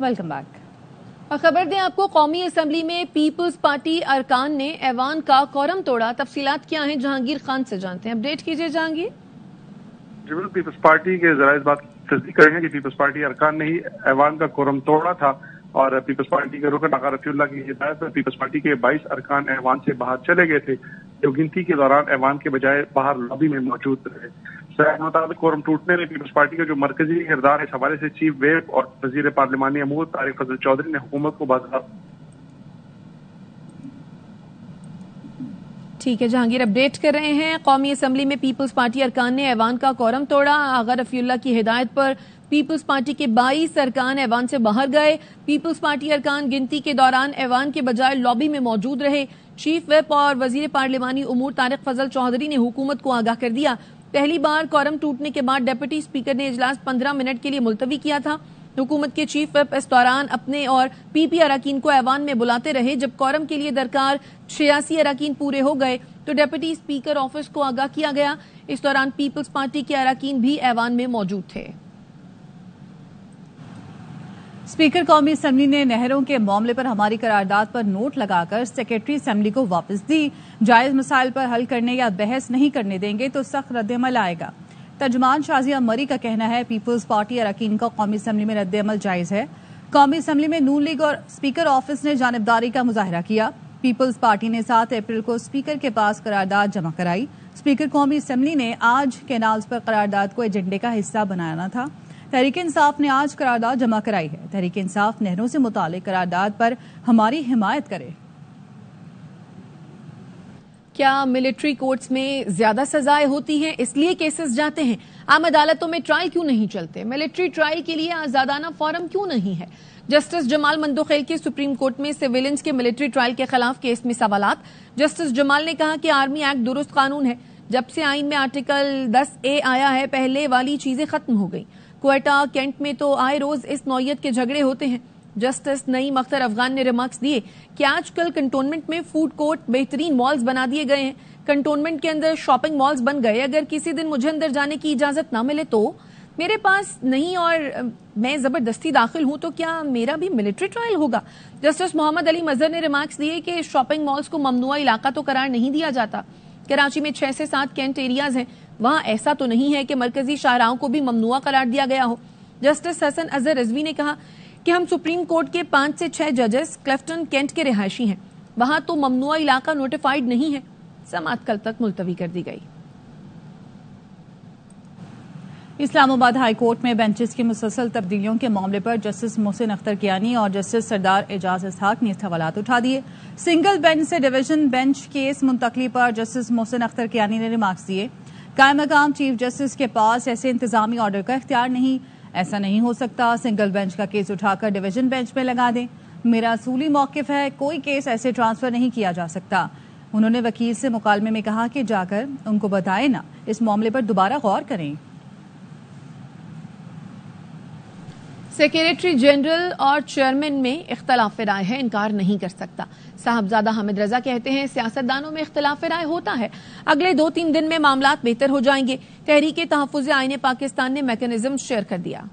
Welcome back. और खबर दें आपको, कौमी असम्बली में पीपल्स पार्टी अरकान ने ऐवान का कोरम तोड़ा। तफसीलात क्या हैं, जहांगीर खान से जानते हैं। अपडेट कीजिए जहांगीर। जी, पीपल्स पार्टी के जरा इस बात की तस्दीक करेंगे कि पीपल्स पार्टी अरकान ने ही ऐवान का कोरम तोड़ा था और पीपल्स पार्टी के रुकन आगा रफीउल्लाह की हिदायत पर पीपल्स पार्टी के 22 अरकान ऐवान से बाहर चले गए थे, जो गिनती के दौरान ऐवान के बजाय बाहर लॉबी में मौजूद रहे। सराय के मुताबिक कोरम टूटने में पीपल्स पार्टी का जो मरकजी किरदार इस हवाले से चीफ व्हिप और वजीर पार्लिमानी अमूर तारिक फजल चौधरी ने हुकूमत को बाज़ाब्ता। ठीक है, जहांगीर अपडेट कर रहे हैं। कौमी असम्बली में पीपल्स पार्टी अरकान ने ऐवान का कोरम तोड़ा। आगा रफीउल्लाह की हिदायत पर पीपल्स पार्टी के 22 अरकान ऐवान से बाहर गए। पीपल्स पार्टी अरकान गिनती के दौरान ऐवान के बजाय लॉबी में मौजूद रहे। चीफ व्हिप और वजीर पार्लिमानी उमूर तारिक फजल चौधरी ने हुकूमत को आगाह कर दिया। पहली बार कोरम टूटने के बाद डिप्टी स्पीकर ने इजलास 15 मिनट के लिए मुलतवी किया था। हुकूमत के चीफ व्हिप इस दौरान अपने और पीपी अरकान को ऐवान में बुलाते रहे। जब कोरम के लिए दरकार 86 अरकान पूरे हो गए तो डिप्टी स्पीकर ऑफिस को आगाह किया गया। इस दौरान पीपल्स पार्टी के अरकान भी ऐवान में मौजूद थे। स्पीकर कौमी असम्बली ने नहरों के मामले पर हमारी करारदाद पर नोट लगाकर सेक्रेटरी असम्बली को वापस दी। जायज मसाइल पर हल करने या बहस नहीं करने देंगे तो सख्त रद्दअमल आएगा। तर्जुमान शाजिया मरी का कहना है, पीपल्स पार्टी अरकान का कौमी असम्बली में रद्दअमल जायज है। कौमी असम्बली में नून लीग और स्पीकर ऑफिस ने जानिबदारी का मुजाहरा किया। पीपल्स पार्टी ने 7 अप्रैल को स्पीकर के पास करारदाद जमा कराई। स्पीकर कौमी असम्बली ने आज कैनाल्स पर करारदाद को एजेंडे का हिस्सा बनाना था। तहरीक इंसाफ ने आज करारदाद जमा कराई है। तहरीक इंसाफ नहरों से मुतालिक करारदाद पर हमारी हिमायत करे। क्या मिलिट्री कोर्ट्स में ज्यादा सजाएं होती हैं, इसलिए केसेस जाते हैं? आम अदालतों में ट्रायल क्यों नहीं चलते? मिलिट्री ट्रायल के लिए आजादाना फोरम क्यों नहीं है? जस्टिस जमाल मंदोखेल के सुप्रीम कोर्ट में सिविलियंस के मिलिट्री ट्रायल के खिलाफ केस में सवालात। जस्टिस जमाल ने कहा कि आर्मी एक्ट दुरुस्त कानून है। जब से आइन में आर्टिकल 10A आया है, पहले वाली चीजें खत्म हो गई। क्वेटा कैंट में तो आए रोज इस नौयत के झगड़े होते हैं। जस्टिस नईम अख्तर अफगान ने रिमार्क्स दिए कि आजकल कंटोनमेंट में फूड कोर्ट, बेहतरीन मॉल्स बना दिए गए हैं। कंटोनमेंट के अंदर शॉपिंग मॉल्स बन गए। अगर किसी दिन मुझे अंदर जाने की इजाजत ना मिले तो मेरे पास नहीं और मैं जबरदस्ती दाखिल हूं तो क्या मेरा भी मिलिट्री ट्रायल होगा? जस्टिस मोहम्मद अली मजहर ने रिमार्क्स दिए कि शॉपिंग मॉल्स को ममनुआ इलाका तो करार नहीं दिया जाता। कराची में 6 से 7 कैंट एरियाज हैं, वहां ऐसा तो नहीं है कि मरकजी शाहराहों को भी ममनुआ करार दिया गया हो। जस्टिस हसन अजहर रिजवी ने कहा कि हम सुप्रीम कोर्ट के 5 से 6 जजेस क्लिफ्टन कैंट के रिहायशी हैं, वहां तो ममनुआ इलाका नोटिफाइड नहीं है। समाअत कल तक मुलतवी कर दी गई। इस्लामाबाद हाई कोर्ट में बेंचेस की मुसलसल तब्दीलियों के मामले पर जस्टिस मोहसिन अख्तर कियानी और जस्टिस सरदार एजाज इसहाक ने सवालात उठा दिए। सिंगल बेंच से डिवीजन बेंच केस मुंतकली पर जस्टिस मोहसिन अख्तर कियानी ने रिमार्क्स दिए। कायम मकाम चीफ जस्टिस के पास ऐसे इंतजामी ऑर्डर का इख्तियार नहीं, ऐसा नहीं हो सकता। सिंगल बेंच का केस उठाकर डिवीजन बेंच में लगा दें। मेरा असूली मौकिफ है, कोई केस ऐसे ट्रांसफर नहीं किया जा सकता। उन्होंने वकील से मुकालमे में कहा कि जाकर उनको बताएं ना, इस मामले पर दोबारा गौर करें। सेक्रेटरी जनरल और चेयरमैन में इख्तलाफ राय है, इनकार नहीं कर सकता। साहबजादा हामिद रजा कहते हैं सियासतदानों में इख्तलाफ राय होता है, अगले 2-3 दिन में मामलात बेहतर हो जाएंगे। तहरीक तहफ़्फ़ुज़ आईन पाकिस्तान ने मैकेनिज्म शेयर कर दिया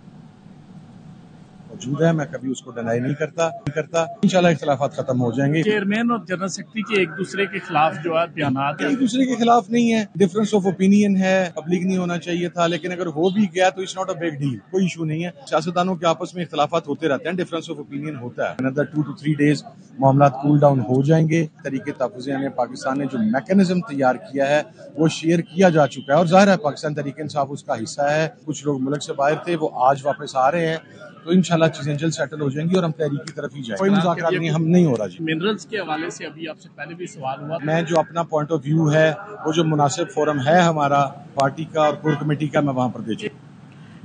मौजूद है, मैं कभी उसको डिनाई नहीं करता। इंशाल्लाह इख्तलाफात खत्म हो जाएंगे। चेयरमैन और जनरल सेक्रेटरी के एक दूसरे के खिलाफ जो है बयानात एक दूसरे के खिलाफ नहीं है, डिफरेंस ऑफ ओपिनियन है, पब्लिक नहीं होना चाहिए था, लेकिन अगर हो भी गया तो it's not a big deal, कोई इशू नहीं है। सियासतदानों के आपस में इख्तलाफात होते रहते हैं, डिफरेंस ऑफ ओपिनियन होता है। अनदर 2 to 3 डेज मामला कूल डाउन हो जाएंगे। तहरीक तहफ़्फ़ुज़ आईन पाकिस्तान ने जो मैकेनिज्म तैयार किया है वो शेयर किया जा चुका है और जाहिर है पाकिस्तान तहरीक इंसाफ उसका हिस्सा है। कुछ लोग मुल्क से बाहर थे, वो आज वापस आ रहे हैं, तो इंशाल्लाह चीजें जल्द सेटल हो जाएंगी और हम तहरीक की तरफ ही जाएंगे। कोई मुज़ाकरा नहीं, हम नहीं हो रहा जी। मिनरल्स के हवाले से अभी आपसे पहले भी सवाल हुआ, मैं जो अपना पॉइंट ऑफ व्यू है वो जो मुनासिब फोरम है हमारा पार्टी का और कोर कमेटी का, मैं वहां पर भेजूँ।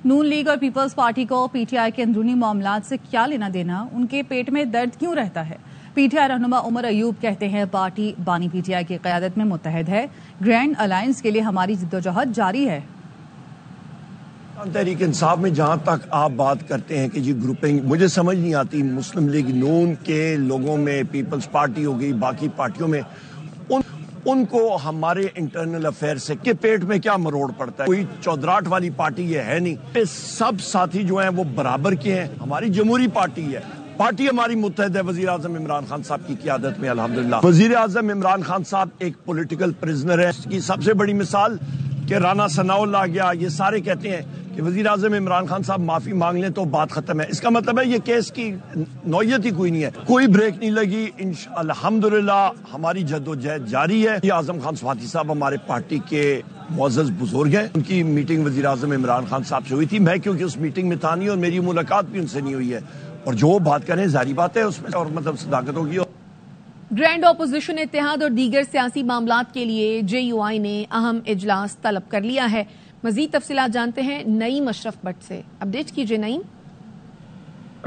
नून लीग और पीपल्स पार्टी को पीटीआई के अंदरूनी मामलात से क्या लेना देना, उनके पेट में दर्द क्यों रहता है? पीटीआई रहनुमा उमर अयूब कहते हैं पार्टी बानी पीटीआई की क़यादत में मुत्तहद है, ग्रैंड अलायंस के लिए हमारी जिद्दोजहद जारी है। तहरीक इंसाफ में जहां तक आप बात करते हैं कि जी ग्रुपिंग, मुझे समझ नहीं आती। मुस्लिम लीग नून के लोगों में, पीपल्स पार्टी हो गई, बाकी पार्टियों में ان کو ہمارے انٹرنل افیئر سے کہ پیٹ میں کیا مروڑ پڑتا ہے. کوئی چودراہٹ والی پارٹی یہ ہے نہیں. یہ سب ساتھی جو ہیں وہ برابر کے ہیں. ہماری جمہوری پارٹی ہے, پارٹی ہماری متحد ہے وزیر اعظم عمران خان صاحب کی قیادت میں. الحمدللہ وزیر اعظم عمران خان صاحب ایک پولیٹیکل پرزنر ہے. اس کی سب سے بڑی مثال کہ رانا ثناء اللہ گیا, یہ سارے کہتے ہیں کہ وزیر اعظم عمران خان صاحب معافی مانگ لیں تو بات ختم ہے. اس کا مطلب ہے یہ کیس کی نوعیت ہی کوئی نہیں ہے, کوئی بریک نہیں لگی. الحمدللہ ہماری جدوجہد جاری ہے. اعظم خان سواتی صاحب ہمارے پارٹی کے معزز بزرگ ہیں. ان کی میٹنگ وزیر اعظم عمران خان صاحب سے ہوئی تھی. میں کیونکہ اس میٹنگ میں تھا نہیں اور میری ملاقات بھی ان سے نہیں ہوئی ہے, اور جو بات کریں ظاہری بات ہے اس میں اور مطلب صداقت ہوگی. گرینڈ اپوزیشن اتحاد اور دیگر سیاسی معاملات کے لیے جے یو آئی نے اہم اجلاس طلب کر لیا ہے. مزید تفصیلات جانتے ہیں نعیم اشرف بٹ سے. اپڈیٹ کیجیے نعیم.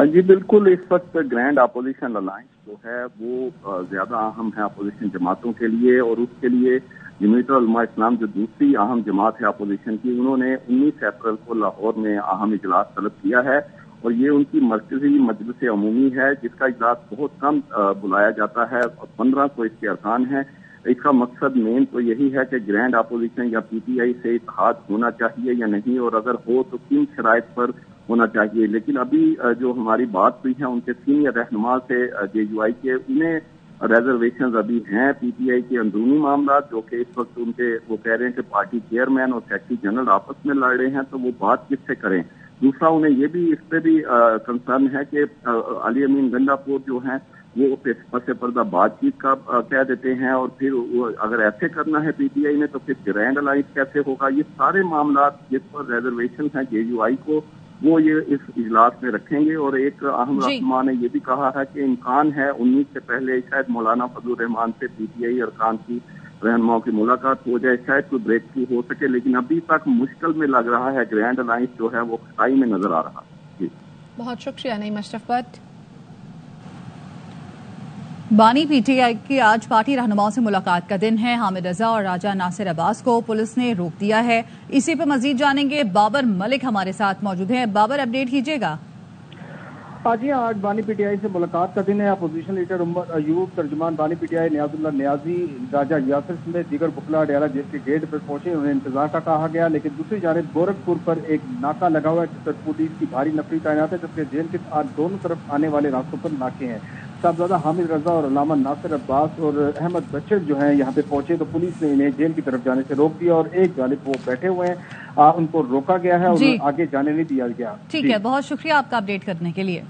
جی بالکل, اس وقت گرینڈ اپوزیشن الائنس جو ہے وہ زیادہ اہم ہے اپوزیشن جماعتوں کے لیے, اور اس کے لیے جمعیت علماء اسلام جو دوسری اہم جماعت ہے اپوزیشن کی, انہوں نے 19 اپریل کو لاہور میں اہم اجلاس طلب کیا ہے. اور یہ ان کی مرکزی مجلس عمومی ہے جس کا اجلاس بہت کم بلایا جاتا ہے, اور 1500 اس کے ارکان ہیں. اس کا مقصد مین تو یہی ہے کہ گرینڈ اپوزیشن یا پی ٹی آئی سے اتحاد ہونا چاہیے یا نہیں, اور اگر ہو تو کن شرائط پر ہونا چاہیے. لیکن ابھی جو ہماری بات ہوئی ہے ان کے سینئر رہنما سے جے یو آئی کے, انہیں ریزرویشنز ابھی ہیں پی ٹی آئی کے اندرونی معاملات, جو کہ اس وقت ان کے وہ کہہ رہے ہیں کہ پارٹی چیئرمین اور سیکرٹری جنرل آپس میں لڑ رہے ہیں, تو وہ بات کس سے کریں. دوسرا انہیں یہ بھی اس پہ بھی کنسرن ہے کہ علی امین گنڈا پور جو ہیں وہ پس پردہ بات چیت کا کہہ دیتے ہیں, اور پھر اگر ایسے کرنا ہے پی ٹی آئی نے تو پھر گرینڈ الائنس کیسے ہوگا. یہ سارے معاملات جس پر ریزرویشن ہیں جے یو آئی کو, وہ یہ اس اجلاس میں رکھیں گے. اور ایک اہم رہنما نے یہ بھی کہا ہے کہ امکان ہے 19 سے پہلے شاید مولانا فضل الرحمان سے پی ٹی آئی ارکان کی رہنماؤں کی ملاقات ہو جائے, شاید کوئی بریک تھرو ہو سکے, لیکن ابھی تک مشکل میں لگ رہا ہے. گرینڈ الائنس جو ہے وہ خطائی میں نظر آ رہا ہے. جی بہت شکریہ نعیم اشرف بٹ. بانی پی ٹی آئی کی آج پارٹی رہنماؤں سے ملاقات کا دن ہے. حامد رضا اور راجہ ناصر عباس کو پولیس نے روک دیا ہے. اسی پہ مزید جانیں گے. بابر ملک ہمارے ساتھ موجود ہیں. بابر, اپڈیٹ کیجیے گا. جی آج بانی پی ٹی آئی سے ملاقات کا دن ہے. اپوزیشن لیڈر عمر ایوب, ترجمان بانی پی ٹی آئی نیاز اللہ نیازی, راجہ یاسر سمیت دیگر وکلاء ڈیرہ جیل کے گیٹ پر پہنچے. انہیں انتظار کا کہا گیا, لیکن دوسری جانب گورکھپور پر ایک ناکہ لگا ہوا ہے جس پر پولیس کی بھاری نفری تعینات ہے, جبکہ جیل کے دونوں طرف آنے والے راستوں پر ناکے ہیں. صاحبزادہ حامد رضا اور علامہ ناصر عباس اور احمد بچر جو ہیں یہاں پہ پہنچے تو پولیس نے انہیں جیل کی طرف جانے سے روک دیا, اور ایک جانب وہ بیٹھے ہوئے ہیں, ان کو روکا گیا ہے اور آگے جانے نہیں دیا گیا. ٹھیک ہے, بہت شکریہ آپ کا اپڈیٹ کرنے کے لیے.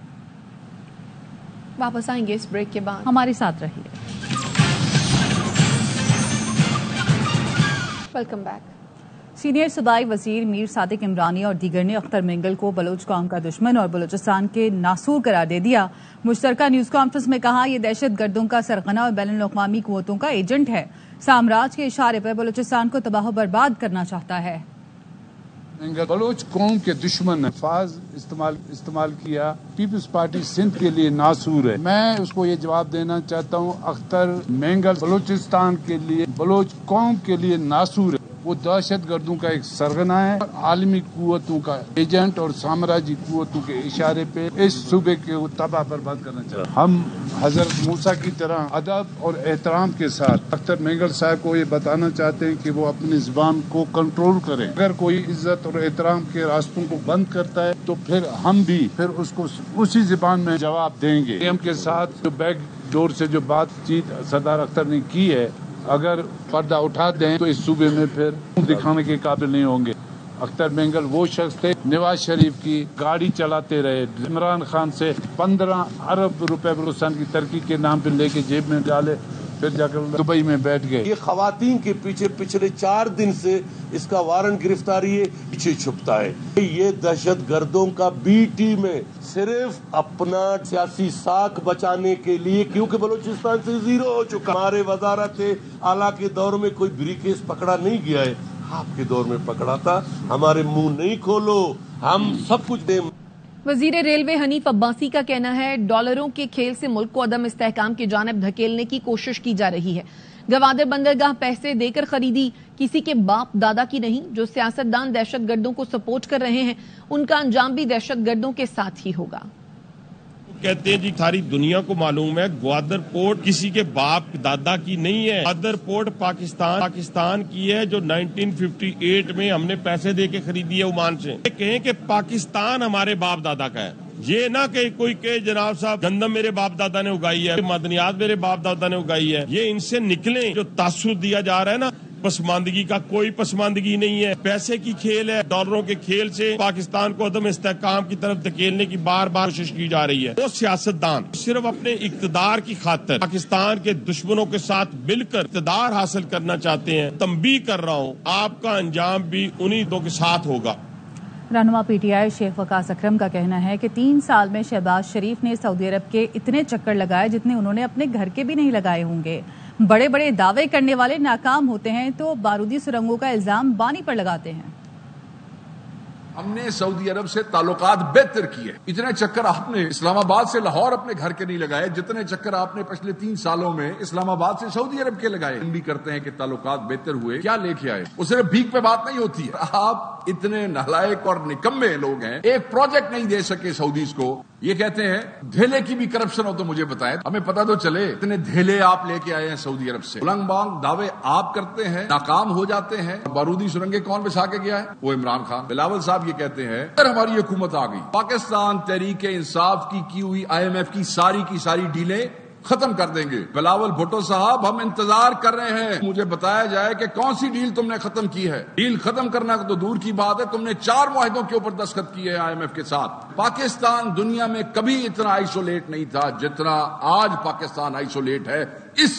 واپس آئیں گے اس بریک کے بعد, ہمارے ساتھ رہیے. Welcome back. سینئر صوبائی وزیر میر صادق عمرانی اور دیگر نے اختر مینگل کو بلوچ قوم کا دشمن اور بلوچستان کے ناسور قرار دے دیا. مشترکہ نیوز کانفرنس میں کہا یہ دہشت گردوں کا سرغنہ اور بین الاقوامی قوتوں کا ایجنٹ ہے. سامراج کے اشارے پر بلوچستان کو تباہ و برباد کرنا چاہتا ہے. بلوچ قوم کے دشمن الفاظ استعمال کیا. پیپلز پارٹی سندھ کے لیے ناسور ہے. میں اس کو یہ جواب دینا چاہتا ہوں, اختر مینگل بلوچستان کے لیے, بلوچ قوم کے لیے ناسور ہے. وہ دہشت گردوں کا ایک سرغنہ ہے, عالمی قوتوں کا ایجنٹ اور سامراجی قوتوں کے اشارے پہ اس صوبے کے تباہ برباد کرنا چاہتے ہیں. ہم حضرت موسیٰ کی طرح ادب اور احترام کے ساتھ اختر مینگل صاحب کو یہ بتانا چاہتے ہیں کہ وہ اپنی زبان کو کنٹرول کریں. اگر کوئی عزت اور احترام کے راستوں کو بند کرتا ہے تو پھر ہم بھی اس کو اسی زبان میں جواب دیں گے. ایم کے ساتھ جو بیک ڈور سے جو بات چیت سردار اختر نے کی ہے, اگر پردہ اٹھا دیں تو اس صوبے میں پھر دکھانے کے قابل نہیں ہوں گے. اختر مینگل وہ شخص تھے نواز شریف کی گاڑی چلاتے رہے, عمران خان سے 15 ارب روپے بلوچستان کی ترقی کے نام پہ لے کے جیب میں ڈالے, پھر جا کر دبئی میں بیٹھ گئے. یہ خواتین کے پیچھے پچھلے 4 دن سے اس کا وارنٹ گرفتاری ہے, پیچھے چھپتا ہے. یہ دہشت گردوں کا بی ٹیم ہے, صرف اپنا سیاسی ساکھ بچانے کے لیے, کیونکہ بلوچستان سے زیرو ہو چکا. ہمارے وزارت اعلیٰ کے دور میں کوئی بریکیس پکڑا نہیں گیا ہے, آپ کے دور میں پکڑا تھا. ہمارے منہ نہیں کھولو, ہم سب کچھ دیں. وزیر ریلوے حنیف عباسی کا کہنا ہے ڈالروں کے کھیل سے ملک کو عدم استحکام کی جانب دھکیلنے کی کوشش کی جا رہی ہے. گوادر بندرگاہ پیسے دے کر خریدی, کسی کے باپ دادا کی نہیں. جو سیاستدان دہشت گردوں کو سپورٹ کر رہے ہیں ان کا انجام بھی دہشت گردوں کے ساتھ ہی ہوگا. कहते हैं जी सारी दुनिया को मालूम है ग्वादर पोर्ट किसी के बाप दादा की नहीं है। ग्वादर पोर्ट पाकिस्तान की है जो 1958 में हमने पैसे दे के खरीदी है ओमान से। कहें कि पाकिस्तान हमारे बाप दादा का है, ये ना कि कोई के जनाब साहब गंदम मेरे बाप दादा ने उगाई है, मदनियात मेरे बाप दादा ने उगाई है। ये इनसे निकले। जो तासुद दिया जा रहा है ना, पसमानदगी का कोई पसमानदगी नहीं है, पैसे की खेल है। डॉलरों के खेल से पाकिस्तान को अदम इस्तेहकाम की तरफ धकेलने की बार बार कोशिश की जा रही है। वो सियासतदान सिर्फ अपने इक्तदार की खातिर पाकिस्तान के दुश्मनों के साथ मिलकर इक्तदार हासिल करना चाहते हैं। तंबीह कर रहा हूँ, आपका अंजाम भी उन्हीं दो के साथ होगा। रहनुमा पीटीआई शेख वकास अकरम का कहना है कि 3 साल में शहबाज शरीफ ने सऊदी अरब के इतने चक्कर लगाए जितने उन्होंने अपने घर के भी नहीं लगाए होंगे। बड़े बड़े दावे करने वाले नाकाम होते हैं तो बारूदी सुरंगों का इल्जाम बानी पर लगाते हैं। हमने सऊदी अरब से ताल्लुकात बेहतर किए। इतने चक्कर आपने इस्लामाबाद से लाहौर अपने घर के नहीं लगाए जितने चक्कर आपने पिछले 3 सालों में इस्लामाबाद से सऊदी अरब के लगाए। हम भी करते हैं कि ताल्लुकात बेहतर हुए, क्या लेके आए? वो सिर्फ भीख पे बात नहीं होती है। आप इतने नालायक और निकम्मे लोग हैं, एक प्रोजेक्ट नहीं दे सके सऊदीज को। ये कहते हैं धेले की भी करप्शन हो तो मुझे बताएं, हमें पता तो चले। इतने धेले आप लेके आए हैं सऊदी अरब से। उलंग बांग दावे आप करते हैं, नाकाम हो जाते हैं। बारूदी सुरंगें कौन बिछा के गया है? वो इमरान खान। बिलावल साहब ये कहते हैं अगर हमारी हुकूमत आ गई, पाकिस्तान तहरीक इंसाफ की हुई IMF की सारी डीलें खत्म कर देंगे। बिलावल भुट्टो साहब, हम इंतजार कर रहे हैं, मुझे बताया जाए कि कौन सी डील तुमने खत्म की है। डील खत्म करना तो दूर की बात है, तुमने 4 मुआहदों के ऊपर दस्तखत किए हैं IMF के साथ। पाकिस्तान दुनिया में कभी इतना आइसोलेट नहीं था जितना आज पाकिस्तान आइसोलेट है इस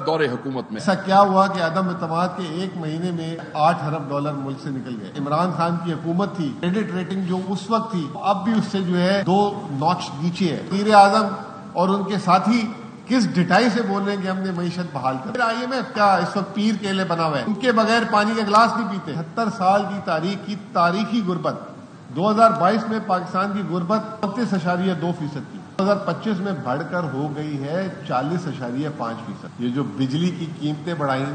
दौरे हुकूमत में। ऐसा क्या हुआ कि अदम इत्तेमाद के 1 महीने में $8 अरब मुल्क से निकल गए? इमरान खान की हुकूमत थी, क्रेडिट रेटिंग जो उस वक्त थी अब भी उससे जो है 2 नॉच नीचे है। वज़ीर आज़म और उनके साथी किस डिटाई से बोल रहे हैं कि हमने मईशत बहाल कर। IMF क्या इस वक्त पीर केले बना हुआ है, उनके बगैर पानी का गिलास नहीं पीते। 70 साल की तारीख की तारीखी गुर्बत। 2022 में पाकिस्तान की गुर्बत 34.2% थी, 2025 में बढ़कर हो गई है 40.5%। ये जो बिजली की कीमतें बढ़ाई,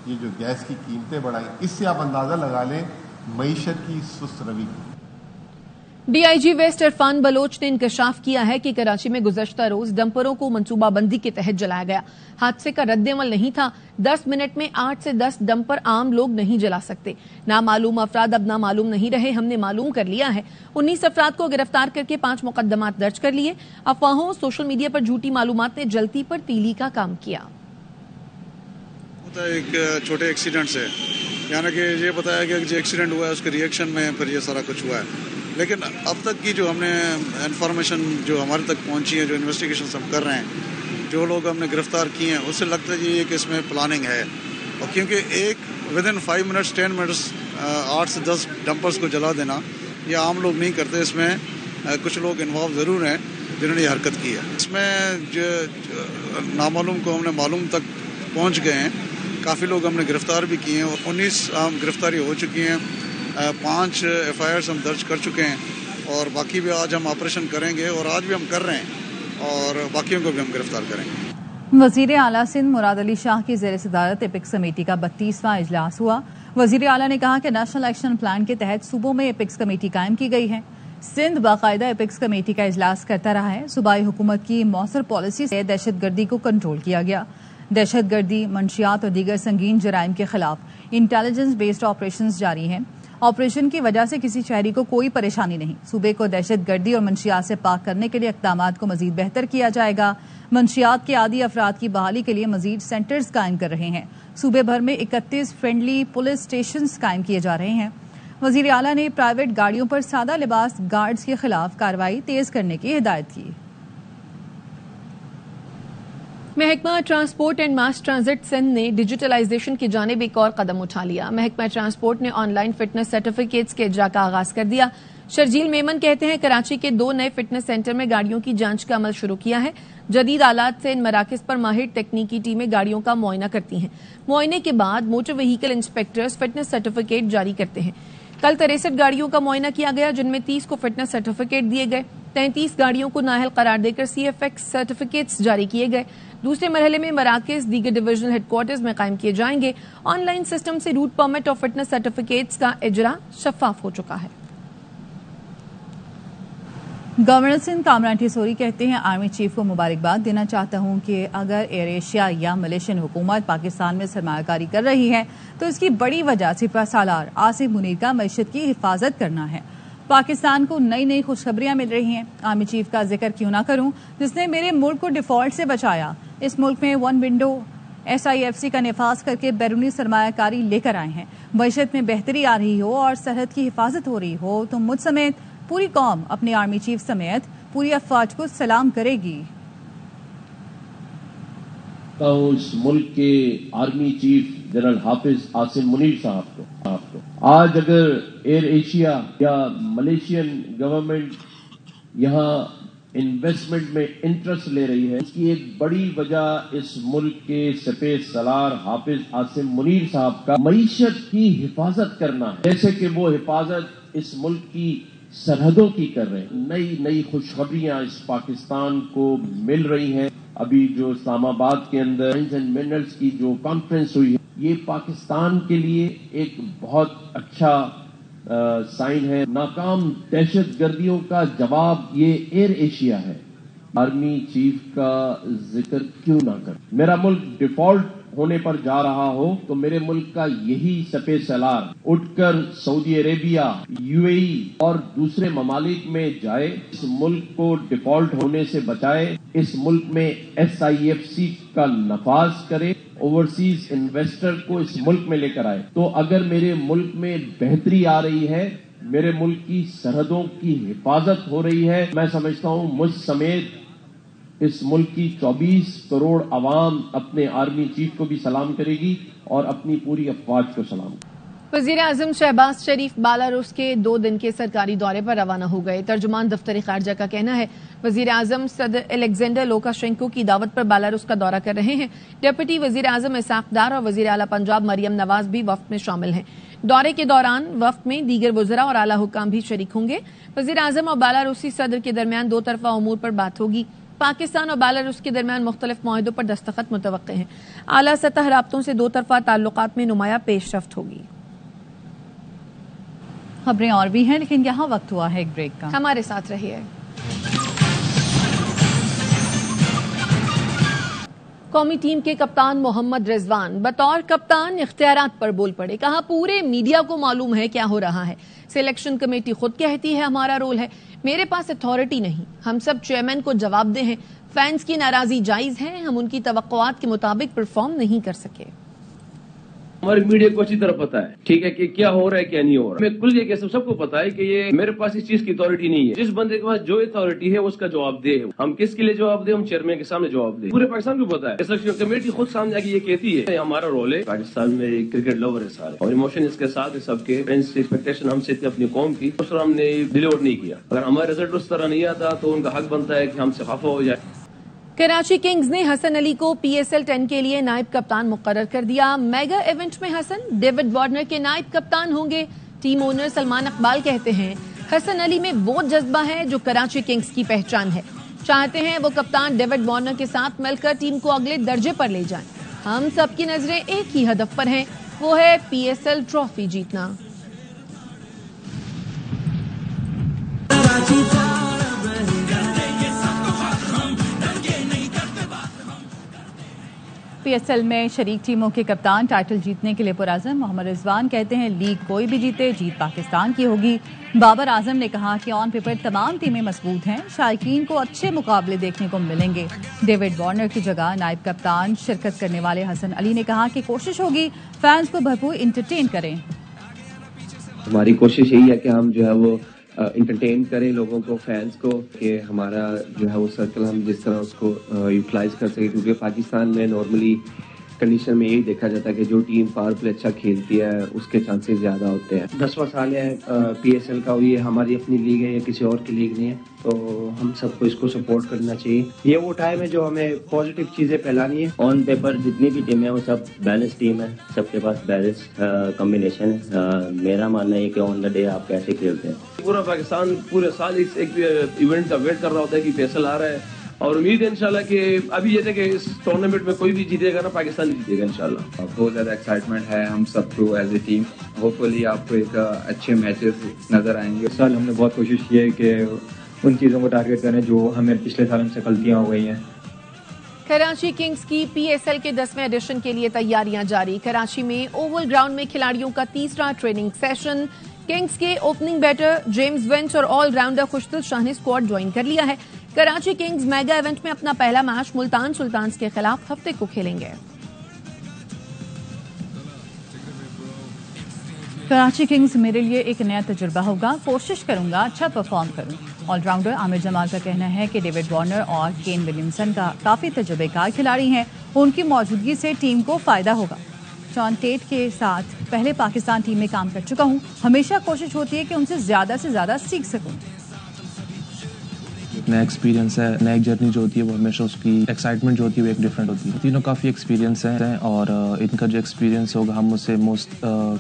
ये जो गैस की कीमतें बढ़ाई, इससे आप अंदाजा लगा लें मईशत की सुस्त रवि। DIG वेस्ट इरफान बलोच ने इंकशाफ किया है कि कराची में गुज़श्ता रोज डंपरों को मंसूबाबंदी के तहत जलाया गया। हादसे का रद्देअमल नहीं था। 10 मिनट में 8 से 10 डंपर आम लोग नहीं जला सकते। नामालूम अफराद अब नामालूम नहीं रहे, हमने मालूम कर लिया है। 19 अफराद को गिरफ्तार करके 5 मुकदमात दर्ज कर लिए। अफवाहों, सोशल मीडिया पर झूठी मालूमात ने जलती पर तीली का काम किया। एक छोटे एक्सीडेंट से यानी कि ये बताया गया कि जो एक्सीडेंट हुआ है उसके रिएक्शन में फिर ये सारा कुछ हुआ है। लेकिन अब तक की जो हमने इन्फॉर्मेशन जो हमारे तक पहुंची है, जो इन्वेस्टिगेशन हम कर रहे हैं, जो लोग हमने गिरफ्तार किए हैं, उससे लगता है ये कि इसमें प्लानिंग है। और क्योंकि एक विदिन 5 मिनट्स 10 मिनट्स 8 से 10 डंपर्स को जला देना ये आम लोग नहीं करते। इसमें कुछ लोग इन्वॉल्व ज़रूर हैं जिन्होंने ये हरकत की है। इसमें जो नामालूम को हमने मालूम तक पहुँच गए हैं। काफ़ी लोग हमने गिरफ्तार भी किए हैं। 19 गिरफ्तारी हो चुकी हैं। 5 FIRs हम दर्ज कर चुके हैं और बाकी भी आज हम ऑपरेशन करेंगे और आज भी हम कर रहे हैं और बाकियों को भी हम गिरफ्तार करेंगे। वज़ीर आला सिंध मुराद अली शाह की ज़ेर सदारत एपिक्स कमेटी का 32वां इजलास हुआ। वज़ीर आला ने कहा कि नेशनल एक्शन प्लान के तहत सूबों में एपिक्स कमेटी कायम की गई है। सिंध बाकायदा एपिक्स कमेटी का इजलास करता रहा है। सूबाई हुकूमत की मौसर पॉलिसी से दहशतगर्दी को कंट्रोल किया गया। दहशतगर्दी, मंशियात और दीगर संगीन जराइम के खिलाफ इंटेलिजेंस बेस्ड ऑपरेशन जारी हैं। ऑपरेशन की वजह से किसी शहरी को कोई परेशानी नहीं। सूबे को दहशतगर्दी और मंशियात से पाक करने के लिए इक़दामात को मजीद बेहतर किया जाएगा। मंशियात के आदी अफराद की बहाली के लिए मजीद सेंटर्स कायम कर रहे हैं। सूबे भर में 31 फ्रेंडली पुलिस स्टेशन कायम किए जा रहे हैं। वज़ीर आला ने प्राइवेट गाड़ियों पर सादा लिबास गार्ड्स के खिलाफ कार्रवाई तेज करने की हिदायत की। महकमा transport and mass transit Sindh ने डिजिटलाइजेशन की जानिब एक और कदम उठा लिया। महकमा ट्रांसपोर्ट ने ऑनलाइन फिटनेस सर्टिफिकेट्स के इजरा का आगाज कर दिया। शर्जील मेमन कहते हैं कराची के 2 नए फिटनेस सेंटर में गाड़ियों की जांच का अमल शुरू किया है। जदीद आलात से इन मराकज पर माहिर तकनीकी टीमें गाड़ियों का मुआयना करती हैं। मुआयने के बाद motor vehicle inspectors fitness certificate जारी करते हैं। कल 63 गाड़ियों का मुआयना किया गया जिनमें 30 को फिटनेस सर्टिफिकेट दिए गए। 33 गाड़ियों को नाअहल करार देकर CFX सर्टिफिकेट्स जारी किए गए। दूसरे मरहले में मराकज दीगर डिविजनल हेडक्वार्टर्स में कायम किए जाएंगे। ऑनलाइन सिस्टम से रूट परमिट और फिटनेस सर्टिफिकेट्स का इजरा शफाफ हो चुका है। गवर्नर सिंध कामरान टिसोरी कहते हैं, आर्मी चीफ को मुबारकबाद देना चाहता हूं कि अगर एयर एशिया या मलेशियन हुकूमत पाकिस्तान में सरमायाकारी कर रही है तो इसकी बड़ी वजह सिपह सालार आसिफ मुनीर का मईशत की हिफाजत करना है। पाकिस्तान को नई नई खुशखबरियां मिल रही हैं। आर्मी चीफ का जिक्र क्यों ना करूं, जिसने मेरे मुल्क को डिफॉल्ट से बचाया। इस मुल्क में वन विंडो SIFC का नफाज करके बैरूनी सरमायाकारी लेकर आए हैं। मईशत में बेहतरी आ रही हो और सरहद की हिफाजत हो रही हो तो मुझ समेत पूरी कौम अपने आर्मी चीफ समेत पूरी अफवाज को सलाम करेगी। उस मुल्क के आर्मी चीफ जनरल हाफिज आसिम मुनीर साहब को आज अगर एयर एशिया या मलेशियन गवर्नमेंट यहाँ इन्वेस्टमेंट में इंटरेस्ट ले रही है, इसकी एक बड़ी वजह इस मुल्क के सफेद सलार हाफिज आसिम मुनीर साहब का मईशत की हिफाजत करना है। जैसे कि वो हिफाजत इस मुल्क की सरहदों की कर रहे हैं। नई नई खुशखबरियां इस पाकिस्तान को मिल रही हैं। अभी जो इस्लामाबाद के अंदर साइंस एंड मिनरल्स की जो कॉन्फ्रेंस हुई है, ये पाकिस्तान के लिए एक बहुत अच्छा साइन है। नाकाम दहशत गर्दियों का जवाब ये एयर एशिया है। आर्मी चीफ का जिक्र क्यों ना कर। मेरा मुल्क डिफॉल्ट होने पर जा रहा हो तो मेरे मुल्क का यही सफेद सलार उठकर सऊदी अरेबिया, UAE और दूसरे ममालिक में जाए, इस मुल्क को डिफॉल्ट होने से बचाए, इस मुल्क में SIFC का नफाज करे, ओवरसीज इन्वेस्टर को इस मुल्क में लेकर आए। तो अगर मेरे मुल्क में बेहतरी आ रही है, मेरे मुल्क की सरहदों की हिफाजत हो रही है, मैं समझता हूं मुझ समेत इस मुल्क की 24 करोड़ आवाम अपने आर्मी चीफ को भी सलाम करेगी और अपनी पूरी अफवाज को सलाम। वजीर आजम शहबाज शरीफ बेलारूस के 2 दिन के सरकारी दौरे पर रवाना हो गए। तर्जुमान दफ्तर खारजा का कहना है वजीर आजम सदर एलेक्जेंडर लुकाशेंको की दावत पर बेलारूस का दौरा कर रहे हैं। डिप्टी वजीर आजम इसाक डार और वजीर आला पंजाब मरियम नवाज भी वफ्द में शामिल हैं। दौरे के दौरान वफ्द में दीगर वज़रा और आला हुकाम भी शरीक होंगे। वजीर आजम और बेलारूसी सदर के दरमियान 2 तरफा उमूर पर बात होगी। पाकिस्तान और बेलारूस के दरमियान मुख्तलिफ मुआहिदों पर दस्तखत मुतवक्के हैं। आला सतह राब्तों से 2 तरफा ताल्लुकात में नुमाया पेशरफ्त होगी। खबरें और भी हैं, लेकिन यहाँ वक्त हुआ है एक ब्रेक का। हमारे साथ रहिए। कौमी टीम के कप्तान मोहम्मद रिजवान बतौर कप्तान इख्तियारात पर बोल पड़े। कहा पूरे मीडिया को मालूम है क्या हो रहा है। सिलेक्शन कमेटी खुद कहती है हमारा रोल है, मेरे पास अथॉरिटी नहीं। हम सब चेयरमैन को जवाबदेह हैं। फैंस की नाराजगी जायज है, हम उनकी तवक्कुआत के मुताबिक परफॉर्म नहीं कर सके। हमारे मीडिया को अच्छी तरह पता है, ठीक है, कि क्या हो रहा है क्या नहीं हो रहा है। मैं खुल के सबको पता है कि ये मेरे पास इस चीज की अथॉरिटी नहीं है। जिस बंदे के पास जो अथॉरिटी है उसका जवाब दे। हम किसके लिए जवाब दे? हम चेयरमैन के सामने जवाब दे। पूरे पाकिस्तान को पता है। सिलेक्शन कमेटी खुद सामने आके ये कहती है हमारा रोल है। पाकिस्तान में क्रिकेट लवर है सारे और इमोशन इसके साथ है सबके। फ्रेंड्स एक्सपेक्टेशन हमसे थी अपनी कौम की, उस पर हमने डिलीवर नहीं किया। अगर हमारा रिजल्ट उस तरह नहीं आता तो उनका हक बनता है कि हमसे खफा हो जाए। कराची किंग्स ने हसन अली को PSL 10 के लिए नायब कप्तान मुकर्रर कर दिया। मेगा इवेंट में हसन डेविड वार्नर के नायब कप्तान होंगे। टीम ओनर सलमान इकबाल कहते हैं हसन अली में वो जज्बा है जो कराची किंग्स की पहचान है। चाहते हैं वो कप्तान डेविड वार्नर के साथ मिलकर टीम को अगले दर्जे पर ले जाएं। हम सबकी नजरें एक ही हदफ पर हैं, वो है PSL ट्रॉफी जीतना। PSL में शरीक टीमों के कप्तान टाइटल जीतने के लिए पुरअज़म। मोहम्मद रिजवान कहते हैं लीग कोई भी जीते जीत पाकिस्तान की होगी। बाबर आजम ने कहा कि ऑन पेपर तमाम टीमें मजबूत हैं, शायकीन को अच्छे मुकाबले देखने को मिलेंगे। डेविड वार्नर की जगह नायब कप्तान शिरकत करने वाले हसन अली ने कहा कि कोशिश होगी फैंस को भरपूर इंटरटेन करें। हमारी कोशिश यही है कि हम जो है वो इंटरटेन करें लोगों को, फैंस को, कि हमारा जो है वो सर्कल हम जिस तरह उसको यूटिलाइज कर सके। क्योंकि पाकिस्तान में नॉर्मली कंडीशन में यही देखा जाता है कि जो टीम पावर प्ले अच्छा खेलती है उसके चांसेस ज्यादा होते हैं। 10वां साल है PSL का, ये हमारी अपनी लीग है, ये किसी और की लीग नहीं है, तो हम सबको इसको सपोर्ट करना चाहिए। ये वो टाइम है जो हमें पॉजिटिव चीजें फैलानी है। ऑन पेपर जितनी भी टीमें हैं वो सब बैलेंस टीम है, सबके पास बैलेंस कॉम्बिनेशन है। मेरा मानना है कि ऑन द डे आप कैसे खेलते हैं। पूरा पाकिस्तान पूरे साल एक इवेंट का वेट कर रहा होता है कि PSL आ रहा है और उम्मीद है इंशाल्लाह कि अभी ये थे कि इस टूर्नामेंट में कोई भी जीतेगा ना, पाकिस्तान जीतेगा इंशाल्लाह। बहुत ज्यादा एक्साइटमेंट है हम सबको एज ए टीम। होपफुली आपको एक अच्छे मैचेस नजर आएंगे। इस साल हमने बहुत कोशिश की है कि उन चीज़ों को टारगेट करें जो हमें पिछले साल हमसे गलतियाँ हो गई हैं। कराची किंग्स की PSL के 10वें एडिशन के लिए तैयारियां जारी। कराची में ओवल ग्राउंड में खिलाड़ियों का तीसरा ट्रेनिंग सेशन। किंग्स के ओपनिंग बैटर जेम्स वेंच और ऑलराउंडर खुशदिल शाह ने स्क्वाड ज्वाइन कर लिया है। कराची किंग्स मेगा इवेंट में अपना पहला मैच मुल्तान सुल्तान्स के खिलाफ हफ्ते को खेलेंगे। कराची किंग्स मेरे लिए एक नया तजुर्बा होगा, कोशिश करूंगा अच्छा परफॉर्म करूं। ऑलराउंडर आमिर जमाल का कहना है कि डेविड वार्नर और केन विलियमसन का काफी तजुर्बेकार खिलाड़ी हैं, उनकी मौजूदगी से टीम को फायदा होगा। शॉन टेट के साथ पहले पाकिस्तान टीम में काम कर चुका हूं, हमेशा कोशिश होती है कि उनसे ज्यादा सीख सकूं। नया एक्सपीरियंस है, नई जर्नी जो होती है वो हमेशा उसकी एक्साइटमेंट जो होती है वो एक डिफरेंट होती है। तीनों काफ़ी एक्सपीरियंस हैं और इनका जो एक्सपीरियंस होगा हम उससे मोस्ट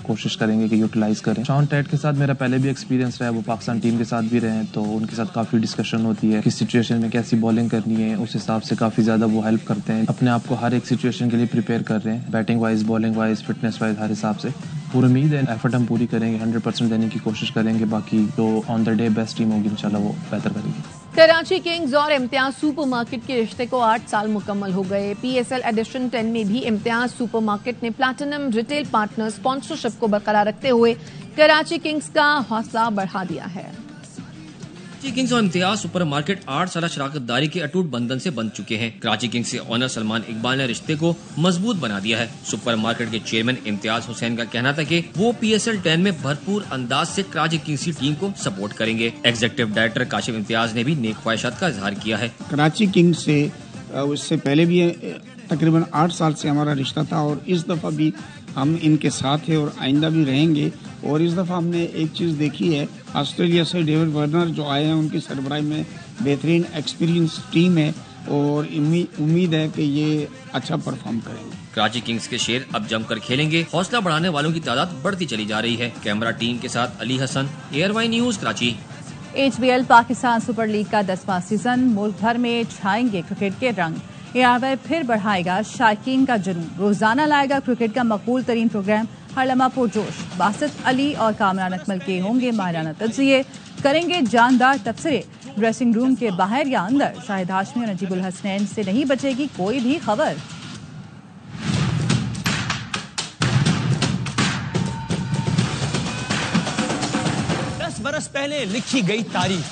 कोशिश करेंगे कि यूटिलाइज करें। शॉन टेट के साथ मेरा पहले भी एक्सपीरियंस रहा है, वो पाकिस्तान टीम के साथ भी रहे हैं, तो उनके साथ काफ़ी डिस्कशन होती है किस सिचुएशन में कैसी बॉलिंग करनी है, उस हिसाब से काफ़ी ज़्यादा वो हेल्प करते हैं। अपने आप को हर एक सिचुएशन के लिए प्रिपेयर कर रहे हैं, batting wise, bowling wise, fitness wise, हर हिसाब से। पूरी उम्मीद है एफर्ट हम पूरी करेंगे, 100% देने की कोशिश करेंगे। बाकी जो on the day best team होगी इंशाल्लाह वो बेहतर करेगी। कराची किंग्स और इम्तियाज सुपरमार्केट के रिश्ते को 8 साल मुकम्मल हो गए। PSL एडिशन 10 में भी इम्तियाज सुपरमार्केट ने प्लैटिनम रिटेल पार्टनर स्पॉन्सरशिप को बरकरार रखते हुए कराची किंग्स का हौसला बढ़ा दिया है। कराची किंग्स और इम्तियाज सुपर मार्केट 8 साल शराकतदारी के अटूट बंधन से बंध चुके हैं। कराची किंग्स से ऑनर सलमान इकबाल ने रिश्ते को मजबूत बना दिया है। सुपर मार्केट के चेयरमैन इम्तियाज हुसैन का कहना था कि वो PSL 10 में भरपूर अंदाज से कराची किंग्स की टीम को सपोर्ट करेंगे। एग्जीक्यूटिव डायरेक्टर काशिफ इम्तियाज ने भी नेक ख्वाहिशात का इजहार किया है। कराची किंग्स से उससे पहले भी तकरीबन 8 साल से हमारा रिश्ता था और इस दफा भी हम इनके साथ हैं और आइंदा भी रहेंगे। और इस दफा हमने एक चीज़ देखी है, ऑस्ट्रेलिया से डेविड वार्नर जो आए हैं उनकी सरबराही में बेहतरीन एक्सपीरियंस टीम है और उम्मीद है कि ये अच्छा परफॉर्म करेंगे। कराची किंग्स के शेर अब जमकर खेलेंगे। हौसला बढ़ाने वालों की तादाद बढ़ती चली जा रही है। कैमरा टीम के साथ Ali Hasan, ARY news Karachi. HBL Pakistan super league का 10वां सीजन, मुल्क भर में छाएंगे क्रिकेट के रंग। ARY फिर बढ़ाएगा शायकीन का जुनून, रोजाना लाएगा क्रिकेट का मकबूल तरीन प्रोग्राम हर लम्हा पुरजोश। बासित अली और कामरान अकमल के होंगे माहिराना तज्जिए, करेंगे जानदार तबसरे ड्रेसिंग रूम के बाहर या अंदर। शाहिद हाशमी और नजीबुल हसनैन से नहीं बचेगी कोई भी खबर। बरस पहले लिखी गई तारीख,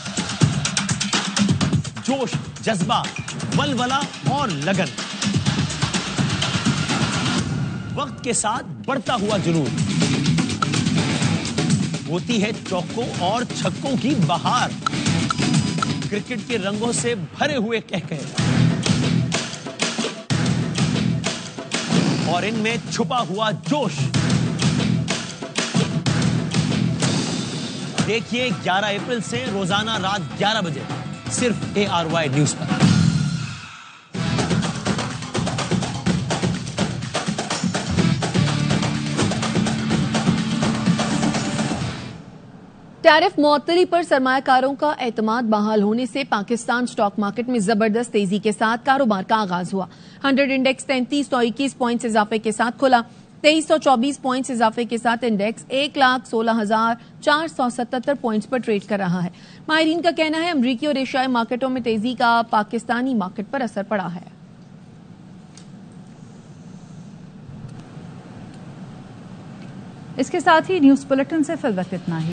जोश, जज्बा, वलवला और लगन, वक्त के साथ बढ़ता हुआ जुनून, होती है चौकों और छक्कों की बहार, क्रिकेट के रंगों से भरे हुए कहकहे और इनमें छुपा हुआ जोश। देखिए 11 अप्रैल से रोजाना रात 11 बजे सिर्फ ARY न्यूज पर। टैरिफ मुअत्तली पर सरमायाकारों का एतमाद बहाल होने से पाकिस्तान स्टॉक मार्केट में जबरदस्त तेजी के साथ कारोबार का आगाज हुआ। 100 इंडेक्स 3321 पॉइंट्स इजाफे के साथ खुला। 2324 पॉइंट्स इजाफे के साथ इंडेक्स 1,16,477 पॉइंट्स पर ट्रेड कर रहा है। माहिरीन का कहना है अमरीकी और एशियाई मार्केटों में तेजी का पाकिस्तानी मार्केट पर असर पड़ा है। इसके साथ ही न्यूज बुलेटिन से फिल वक्त इतना ही।